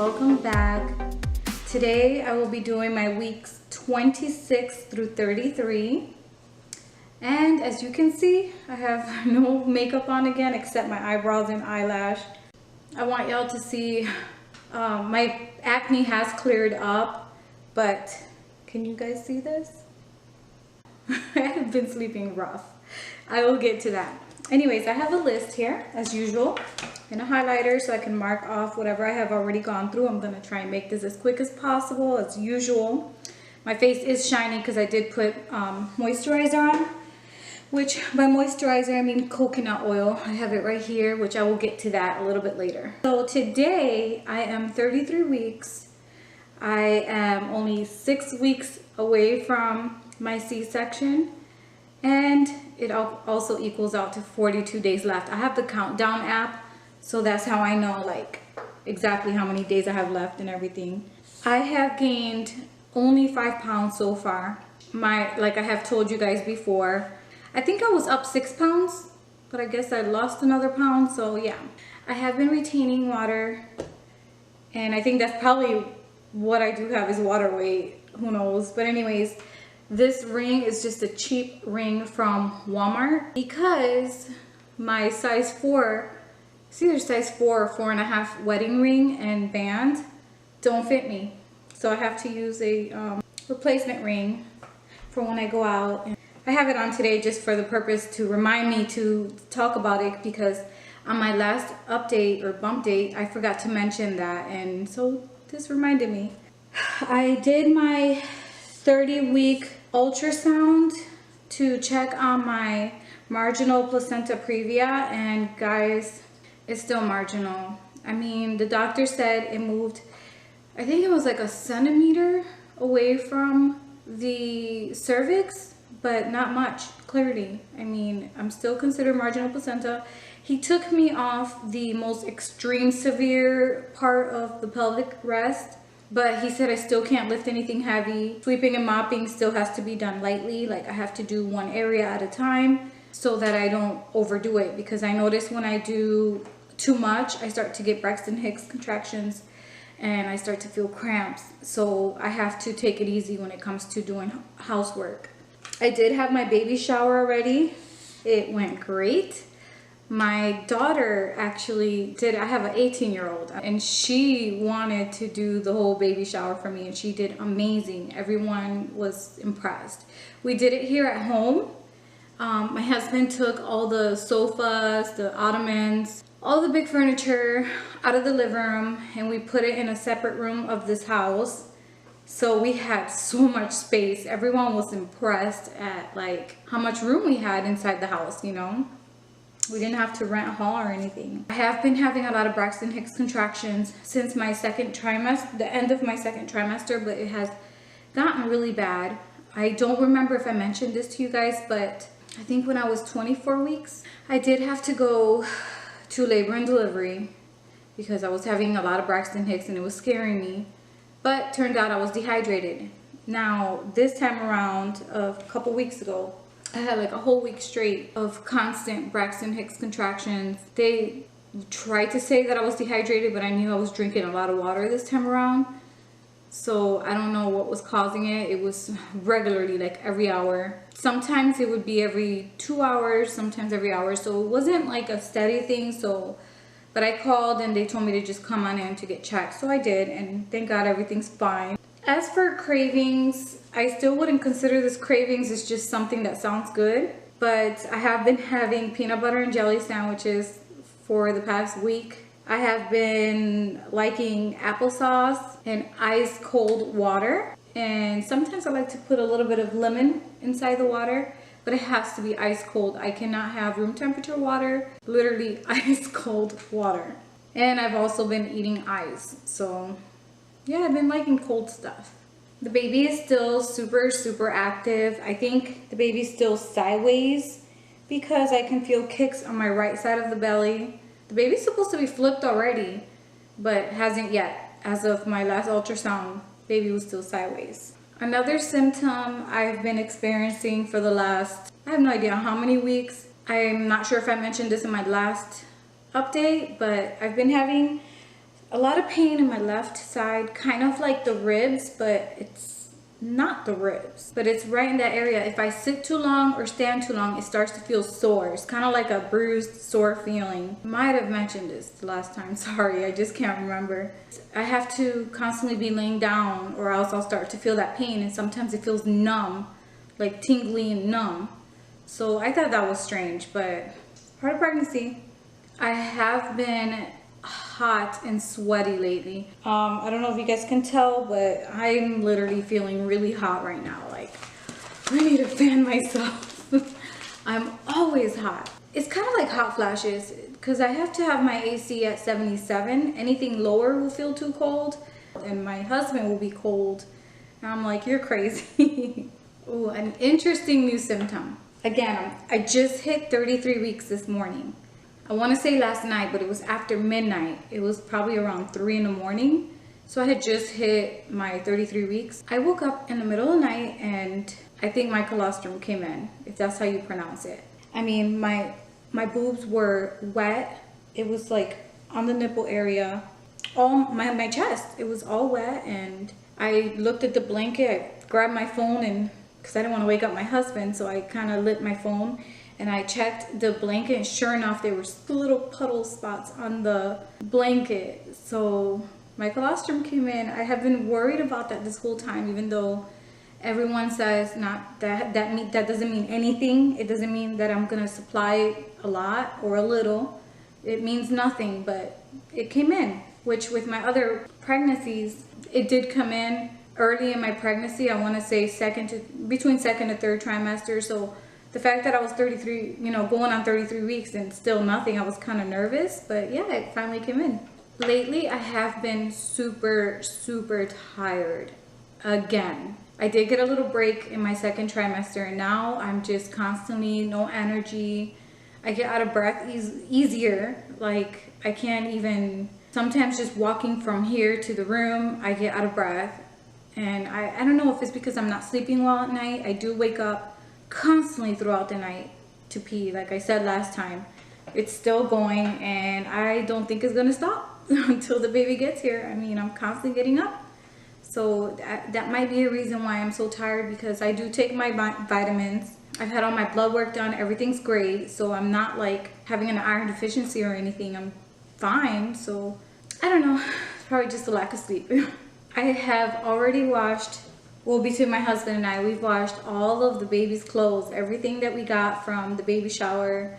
welcome back. Today I will be doing my weeks 26 through 33, and as you can see, I have no makeup on again except my eyebrows and eyelash. I want y'all to see my acne has cleared up, but can you guys see this? I have been sleeping rough. I will get to that. Anyways, I have a list here as usual and a highlighter so I can mark off whatever I have already gone through. I'm going to try and make this as quick as possible as usual. My face is shiny because I did put moisturizer on, which by moisturizer I mean coconut oil. I have it right here, which I will get to that a little bit later. So today I am 33 weeks. I am only 6 weeks away from my C-section, and it also equals out to 42 days left. I have the countdown app, so that's how I know like exactly how many days I have left and everything. I have gained only 5 pounds so far. Like I have told you guys before, I think I was up 6 pounds, but I guess I lost another pound, so yeah. I have been retaining water, and I think that's probably what I do have is water weight, who knows. But anyways, this ring is just a cheap ring from Walmart because my size 4, it's either size 4 or 4.5 wedding ring and band don't fit me. So I have to use a replacement ring for when I go out. And I have it on today just for the purpose to remind me to talk about it, because on my last update or bump date, I forgot to mention that, and so this reminded me. I did my 30-week ultrasound to check on my marginal placenta previa, and guys, it's still marginal. I mean, the doctor said it moved, I think it was like a centimeter away from the cervix, but not much, clearly. I mean, I'm still considered marginal placenta. He took me off the most extreme severe part of the pelvic rest, but he said I still can't lift anything heavy. Sweeping and mopping still has to be done lightly. Like I have to do one area at a time so that I don't overdo it, because I notice when I do too much, I start to get Braxton Hicks contractions and I start to feel cramps. So I have to take it easy when it comes to doing housework. I did have my baby shower already. It went great. My daughter actually did. I have an 18-year-old, and she wanted to do the whole baby shower for me, and she did amazing. Everyone was impressed. We did it here at home. My husband took all the sofas, the ottomans, all the big furniture out of the living room, and we put it in a separate room of this house. So we had so much space. Everyone was impressed at like how much room we had inside the house, you know. We didn't have to rent a hall or anything. I have been having a lot of Braxton Hicks contractions since my second trimester, the end of my second trimester, but it has gotten really bad. I don't remember if I mentioned this to you guys, but I think when I was 24 weeks, I did have to go to labor and delivery because I was having a lot of Braxton Hicks and it was scaring me. But turned out I was dehydrated. Now, this time around, a couple weeks ago, I had like a whole week straight of constant Braxton Hicks contractions. They tried to say that I was dehydrated, but I knew I was drinking a lot of water this time around. So I don't know what was causing it. It was regularly, like every hour. Sometimes it would be every 2 hours, sometimes every hour. So it wasn't like a steady thing. But I called and they told me to just come on in to get checked. So I did, and thank God everything's fine. As for cravings, I still wouldn't consider this cravings. It's just something that sounds good. But I have been having peanut butter and jelly sandwiches for the past week. I have been liking applesauce and ice cold water. And sometimes I like to put a little bit of lemon inside the water, but it has to be ice cold. I cannot have room temperature water, literally ice cold water. And I've also been eating ice. So yeah, I've been liking cold stuff. The baby is still super active. I think the baby's still sideways because I can feel kicks on my right side of the belly. The baby's supposed to be flipped already, but hasn't yet. As of my last ultrasound, baby was still sideways. Another symptom I've been experiencing for the last, I have no idea how many weeks. I'm not sure if I mentioned this in my last update, but I've been having a lot of pain in my left side, kind of like the ribs, but it's not the ribs, but it's right in that area. If I sit too long or stand too long, it starts to feel sore. It's kind of like a bruised, sore feeling. Might have mentioned this the last time, sorry, I just can't remember. I have to constantly be laying down or else I'll start to feel that pain, and sometimes it feels numb, like tingly and numb. So I thought that was strange, but part of pregnancy. I have been hot and sweaty lately. I don't know if you guys can tell, but I'm literally feeling really hot right now. Like, I need to fan myself. I'm always hot. It's kind of like hot flashes because I have to have my AC at 77. Anything lower will feel too cold, and my husband will be cold. And I'm like, you're crazy. Ooh, an interesting new symptom. Again, I just hit 33 weeks this morning. I want to say last night, but it was after midnight. It was probably around 3 in the morning. So I had just hit my 33 weeks. I woke up in the middle of the night and I think my colostrum came in, if that's how you pronounce it. I mean, my boobs were wet. It was like on the nipple area, all my chest. It was all wet, and I looked at the blanket. I grabbed my phone, and because I didn't want to wake up my husband, so I kind of lit my phone. And I checked the blanket, and sure enough, there were little puddle spots on the blanket. So my colostrum came in. I have been worried about that this whole time, even though everyone says not that doesn't mean anything. It doesn't mean that I'm gonna supply a lot or a little. It means nothing, but it came in, which with my other pregnancies, it did come in early in my pregnancy. I want to say between second and third trimester. So the fact that I was 33, going on 33 weeks and still nothing, I was kind of nervous, but yeah, it finally came in. Lately, I have been super, super tired again. I did get a little break in my second trimester, and now I'm just constantly no energy. I get out of breath easier. Like, I can't even, sometimes just walking from here to the room, I get out of breath. And I don't know if it's because I'm not sleeping well at night. I do wake up constantly throughout the night to pee. Like I said last time, it's still going, and I don't think it's gonna stop until the baby gets here. I mean, I'm constantly getting up. So that might be a reason why I'm so tired, because I do take my vitamins. I've had all my blood work done. Everything's great. So I'm not like having an iron deficiency or anything. I'm fine. So I don't know. It's probably just a lack of sleep. I have already washed, well, between my husband and I, we've washed all of the baby's clothes. Everything that we got from the baby shower,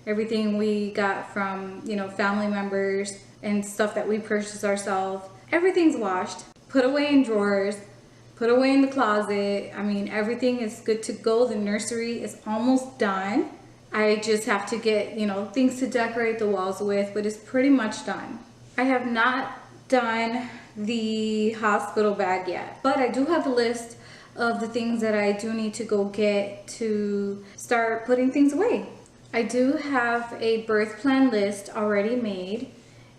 everything we got from, family members and stuff that we purchased ourselves. Everything's washed, put away in drawers, put away in the closet. I mean, everything is good to go. The nursery is almost done. I just have to get, things to decorate the walls with, but it's pretty much done. I have not done the hospital bag yet, but I do have a list of the things that I do need to go get to start putting things away. I do have a birth plan list already made.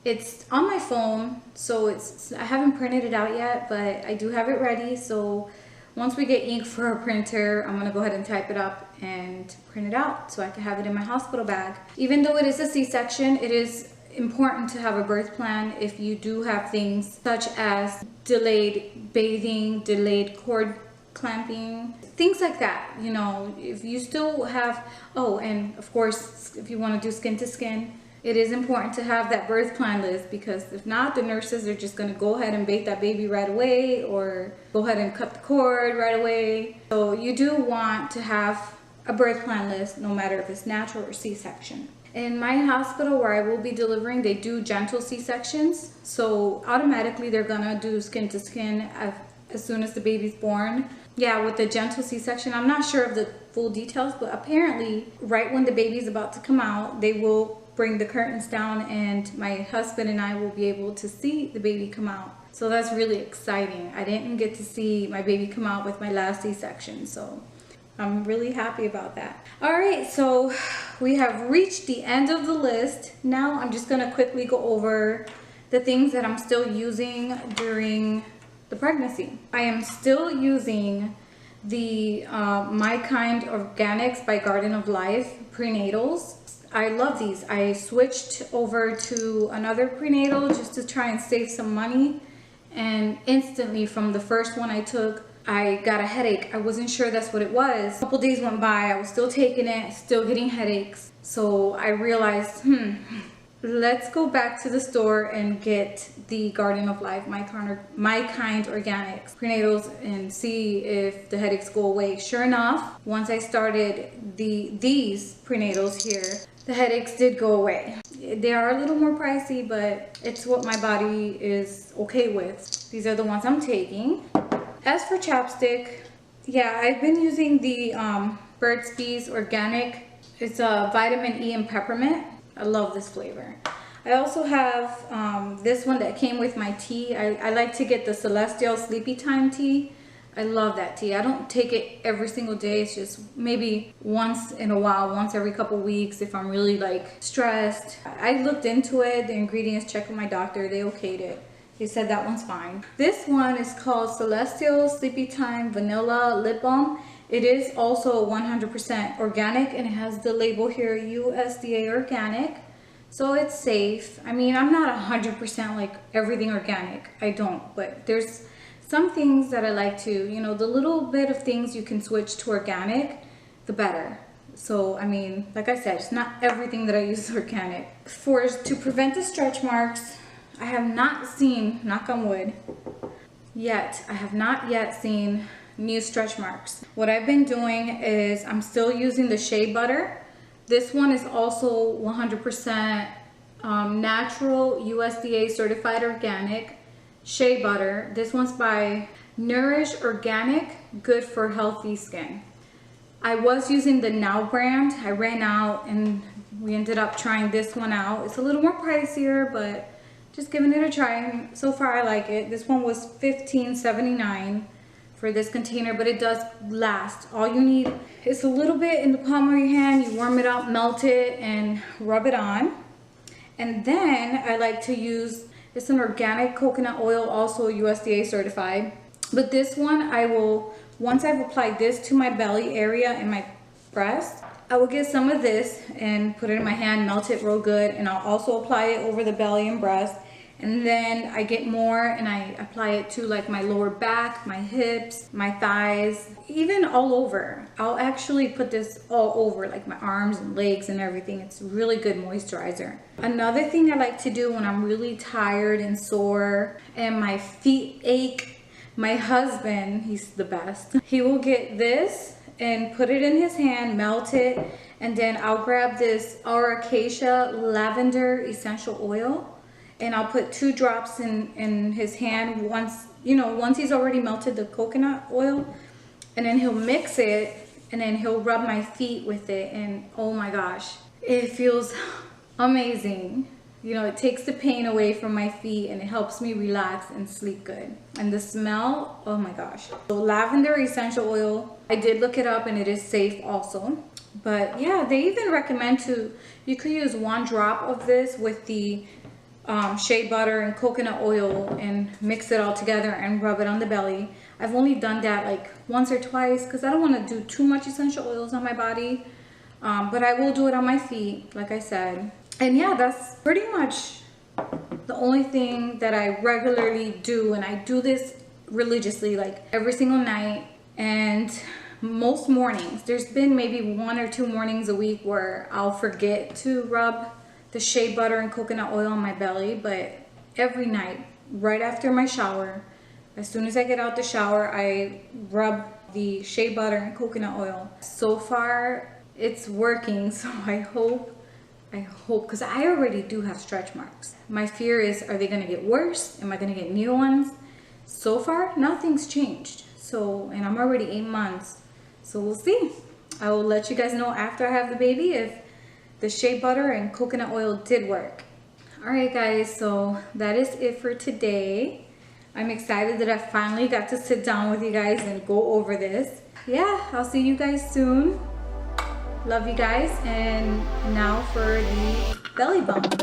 It's on my phone, so I haven't printed it out yet, but I do have it ready. So once we get ink for a printer, I'm gonna go ahead and type it up and print it out so I can have it in my hospital bag. Even though it is a C-section, it is important to have a birth plan if you do have things such as delayed bathing, delayed cord clamping, things like that. If you still have, and of course, if you want to do skin to skin, it is important to have that birth plan list, because if not, the nurses are just going to go ahead and bathe that baby right away, or go ahead and cut the cord right away. So you do want to have a birth plan list, no matter if it's natural or C-section. In my hospital where I will be delivering, they do gentle C-sections. So automatically they're gonna do skin to skin as soon as the baby's born. Yeah, with the gentle C-section, I'm not sure of the full details, but apparently right when the baby's about to come out, they will bring the curtains down, and my husband and I will be able to see the baby come out. So that's really exciting. I didn't get to see my baby come out with my last C-section, so I'm really happy about that. All right, so we have reached the end of the list. Now I'm just gonna quickly go over the things that I'm still using during the pregnancy. I am still using the My Kind Organics by Garden of Life prenatals. I love these. I switched over to another prenatal just to try and save some money. And instantly from the first one I took, I got a headache. I wasn't sure that's what it was. A couple days went by, I was still taking it, still getting headaches. So I realized, let's go back to the store and get the Garden of Life, My Kind Organics prenatals and see if the headaches go away. Sure enough, once I started these prenatals here, the headaches did go away. They are a little more pricey, but it's what my body is okay with. These are the ones I'm taking. As for chapstick, yeah, I've been using the Burt's Bees Organic. It's a vitamin E and peppermint. I love this flavor. I also have this one that came with my tea. I like to get the Celestial Sleepy Time tea. I love that tea. I don't take it every single day. It's just maybe once in a while, once every couple weeks if I'm really like stressed. I looked into it, the ingredients, checked with my doctor. They okayed it. They said that one's fine. This one is called Celestial Sleepy Time Vanilla Lip Balm. It is also 100% organic and it has the label here, USDA organic. So it's safe. I mean, I'm not 100% like everything organic. I don't, but there's some things that I like to, you know, the little bit of things you can switch to organic, the better. So, I mean, like I said, it's not everything that I use is organic. To prevent the stretch marks, I have not seen, knock on wood, yet. I have not yet seen new stretch marks. What I've been doing is I'm still using the shea butter. This one is also 100% natural, USDA certified organic shea butter. This one's by Nourish Organic, good for healthy skin. I was using the Now brand. I ran out and we ended up trying this one out. It's a little more pricier, but just giving it a try. So far I like it. This one was $15.79 for this container, but it does last. All you need is a little bit in the palm of your hand. You warm it up, melt it, and rub it on. And then I like to use, it's an organic coconut oil, also USDA certified. But this one, I will, once I've applied this to my belly area and my breast, I will get some of this and put it in my hand, melt it real good, and I'll also apply it over the belly and breast. And then I get more and I apply it to like my lower back, my hips, my thighs, even all over. I'll actually put this all over, like my arms and legs and everything. It's really good moisturizer. Another thing I like to do when I'm really tired and sore and my feet ache, my husband, he's the best. He will get this and put it in his hand, melt it, and then I'll grab this Acacia Lavender Essential Oil. And I'll put 2 drops in his hand once he's already melted the coconut oil. And then he'll mix it and then he'll rub my feet with it. And oh my gosh, it feels amazing. You know, it takes the pain away from my feet and it helps me relax and sleep good. And the smell, oh my gosh. So lavender essential oil, I did look it up and it is safe also. But yeah, they even recommend you could use 1 drop of this with the shea butter and coconut oil and mix it all together and rub it on the belly. I've only done that like once or twice because I don't want to do too much essential oils on my body, but I will do it on my feet, like I said. And yeah, that's pretty much the only thing that I regularly do, and I do this religiously, like every single night and most mornings. There's been maybe 1 or 2 mornings a week where I'll forget to rub the shea butter and coconut oil on my belly, but every night right after my shower, as soon as I get out the shower, I rub the shea butter and coconut oil. So far it's working, so I hope, because I already do have stretch marks. My fear is, are they gonna get worse? Am I gonna get new ones? So far nothing's changed. So, and I'm already 8 months, so we'll see. I will let you guys know after I have the baby if the shea butter and coconut oil did work. Alright guys, so that is it for today. I'm excited that I finally got to sit down with you guys and go over this. Yeah, I'll see you guys soon. Love you guys, and now for the belly bump.